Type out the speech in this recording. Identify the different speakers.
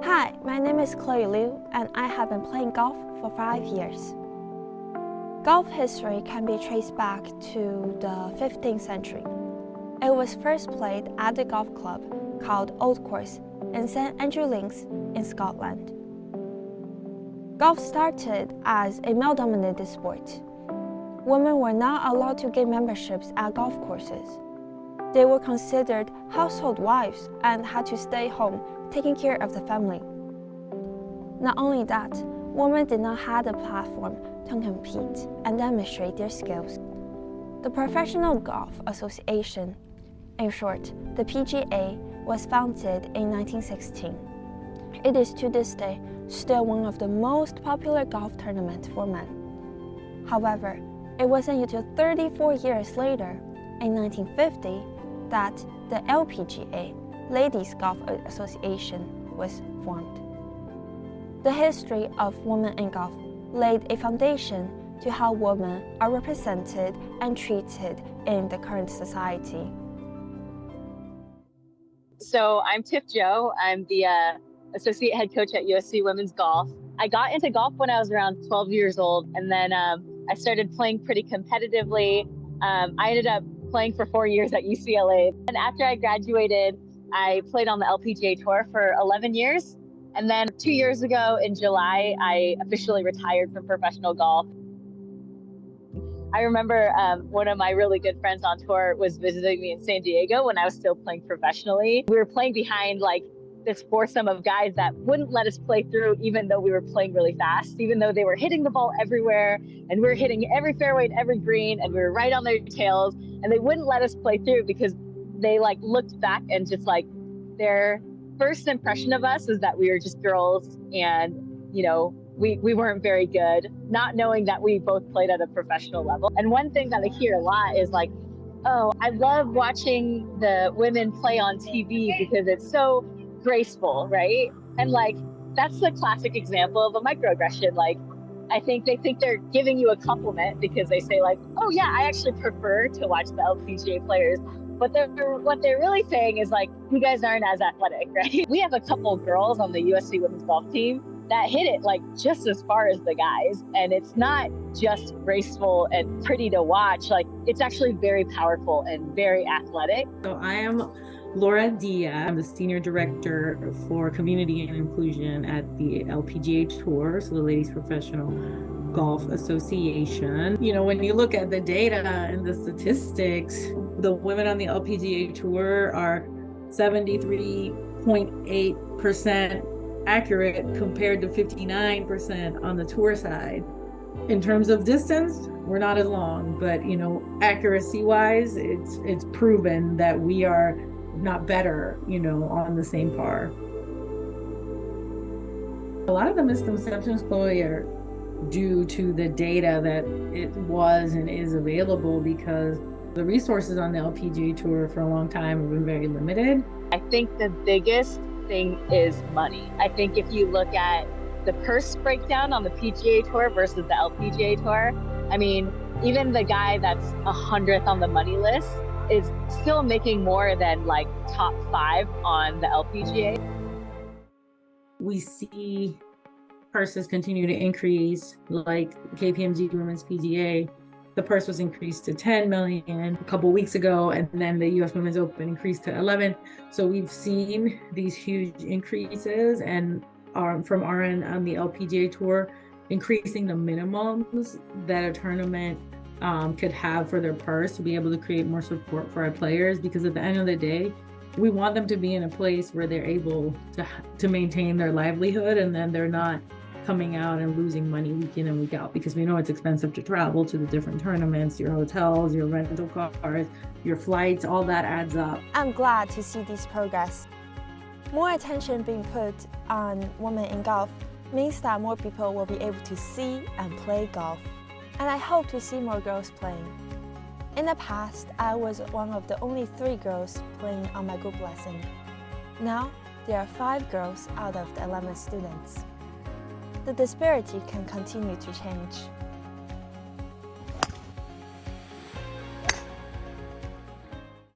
Speaker 1: Hi, my name is Chloe Liu, and I have been playing golf for 5 years. Golf history can be traced back to the 15th century. It was first played at a golf club called Old Course in St Andrew Links in Scotland. Golf started as a male-dominated sport. Women were not allowed to gain memberships at golf courses. They were considered household wives and had to stay home taking care of the family. Not only that, women did not have a platform to compete and demonstrate their skills. The Professional Golf Association, in short, the PGA, was founded in 1916. It is to this day still one of the most popular golf tournaments for men. However, it wasn't until 34 years later, in 1950, that the LPGA, Ladies Golf Association, was formed. The history of women in golf laid a foundation to how women are represented and treated in the current society.
Speaker 2: So I'm Tiff Joe. I'm the associate head coach at USC Women's Golf. I got into golf when I was around 12 years old, and then I started playing pretty competitively. I ended up playing for 4 years at UCLA. And after I graduated, I played on the LPGA Tour for 11 years. And then 2 years ago in July, I officially retired from professional golf. I remember one of my really good friends on tour was visiting me in San Diego when I was still playing professionally. We were playing behind like this foursome of guys that wouldn't let us play through, even though we were playing really fast, even though they were hitting the ball everywhere and we were hitting every fairway and every green and we were right on their tails, and they wouldn't let us play through because they like looked back and just like their first impression of us is that we were just girls and, you know, we weren't very good, not knowing that we both played at a professional level. And one thing that I hear a lot is like, oh, I love watching the women play on TV because it's so graceful, right? And like, that's the classic example of a microaggression. Like, I think they think they're giving you a compliment because they say like, oh yeah, I actually prefer to watch the LPGA players. But what they're really saying is like, you guys aren't as athletic, right? We have a couple girls on the USC women's golf team that hit it like just as far as the guys. And it's not just graceful and pretty to watch, like it's actually very powerful and very athletic.
Speaker 3: So I am Laura Dia. I'm the Senior Director for Community and Inclusion at the LPGA Tour, so the Ladies Professional Golf Association. You know, when you look at the data and the statistics, the women on the LPGA Tour are 73.8% accurate compared to 59% on the tour side. In terms of distance, we're not as long, but you know, accuracy wise, it's proven that we are not better, you know, on the same par. A lot of the misconceptions, Chloe, are due to the data that it was and is available because the resources on the LPGA Tour for a long time have been very limited.
Speaker 2: I think the biggest thing is money. I think if you look at the purse breakdown on the PGA Tour versus the LPGA Tour, I mean, even the guy that's 100th on the money list is still making more than like top 5 on the LPGA.
Speaker 3: We see purses continue to increase, like KPMG Women's PGA. The purse was increased to 10 million a couple weeks ago, and then the US Women's Open increased to 11. So we've seen these huge increases, and from our end on the LPGA Tour, increasing the minimums that a tournament could have for their purse to be able to create more support for our players, because at the end of the day, we want them to be in a place where they're able to maintain their livelihood, and then they're not coming out and losing money week in and week out, because we know it's expensive to travel to the different tournaments, your hotels, your rental cars, your flights, all that adds up.
Speaker 1: I'm glad to see this progress. More attention being put on women in golf means that more people will be able to see and play golf. And I hope to see more girls playing. In the past, I was one of the only 3 girls playing on my group lesson. Now, there are 5 girls out of the 11 students. The disparity can continue to change.